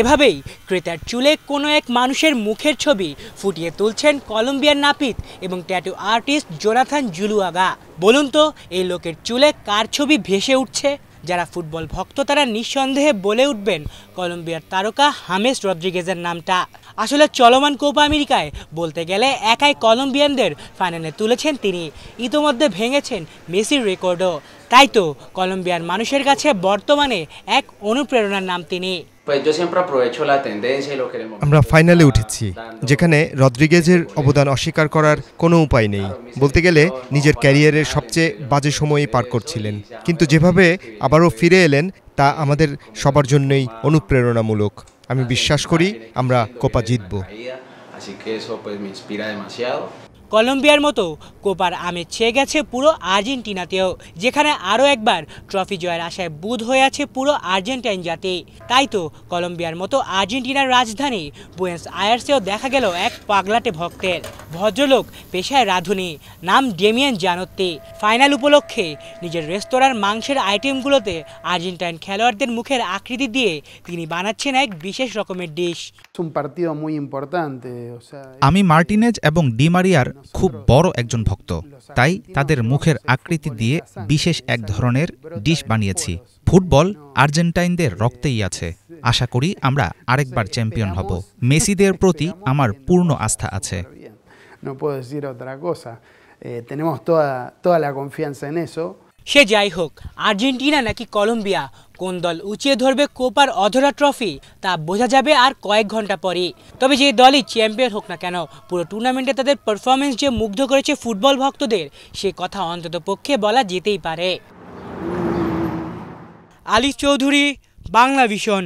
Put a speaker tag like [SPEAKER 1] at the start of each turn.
[SPEAKER 1] এভাবেই ক্রেতার চুলে কোনো এক মানুষের মুখের ছবি ফুটিয়ে তুলছেন কলম্বিয়ার নাপিত এবং ট্যাটু আর্টিস্ট জোনাথান জুলুয়াগা। বলুন তো এই লোকের চুলে কার ছবি ভেসে উঠছে? যারা ফুটবল ভক্ত তারা নিঃসন্দেহে বলে উঠবেন কলম্বিয়ার তারকা হামেস রদ্রিগেজের নামটা। আসলে চলমান কোপা আমেরিকায় বলতে গেলে একাই কলম্বিয়ানদের ফাইনালে তুলেছেন তিনি, ইতোমধ্যে ভেঙেছেন মেসির রেকর্ডও। তাই তো কলম্বিয়ার মানুষের কাছে বর্তমানে এক অনুপ্রেরণার নাম তিনি।
[SPEAKER 2] আমরা ফাইনালে উঠেছি, যেখানে রদ্রিগেজের অবদান অস্বীকার করার কোনো উপায় নেই। বলতে গেলে নিজের ক্যারিয়ারের সবচেয়ে বাজে সময়ই পার করছিলেন, কিন্তু যেভাবে আবারও ফিরে এলেন তা আমাদের সবার জন্যই অনুপ্রেরণামূলক। আমি বিশ্বাস করি আমরা কোপা জিতব।
[SPEAKER 1] কলম্বিয়ার মতো কোপার আমেজ ছেয়ে গেছে পুরো আর্জেন্টিনাতেও, যেখানে আরও একবার ট্রফি জয়ের আশায় বুঁদ হয়ে আছে পুরো আর্জেন্টাইন জাতি। তাই তো কলম্বিয়ার মতো আর্জেন্টিনার রাজধানী বুয়েন্স আয়ার্সেও দেখা গেল এক পাগলাটে ভক্তের। ভদ্রলোক পেশায় রাঁধুনি, নাম ডেমিয়ান জানোত্তি। ফাইনাল উপলক্ষে নিজের রেস্তোরাঁর মাংসের আইটেমগুলোতে আর্জেন্টাইন খেলোয়াড়দের মুখের আকৃতি দিয়ে তিনি বানাচ্ছেন এক বিশেষ রকমের ডিশ।
[SPEAKER 3] আমি মার্টিনেজ এবং ডি মারিয়ার খুব বড় একজন ভক্ত, তাই তাদের মুখের আকৃতি দিয়ে বিশেষ এক ধরনের ডিশ বানিয়েছি। ফুটবল আর্জেন্টাইনদের রক্তেই আছে। আশা করি আমরা আরেকবার চ্যাম্পিয়ন হব। মেসিদের প্রতি আমার পূর্ণ আস্থা আছে।
[SPEAKER 1] সে যাই হোক, আর্জেন্টিনা নাকি কলম্বিয়া, কোন দল উঁচিয়ে ধরবে কোপার অধরা ট্রফি তা বোঝা যাবে আর কয়েক ঘন্টা পরই। তবে যে দলই চ্যাম্পিয়ন হোক না কেন, পুরো টুর্নামেন্টে তাদের পারফরমেন্স যে মুগ্ধ করেছে ফুটবল ভক্তদের, সে কথা অন্তত পক্ষে বলা যেতেই পারে। আলী চৌধুরী, বাংলা ভিশন।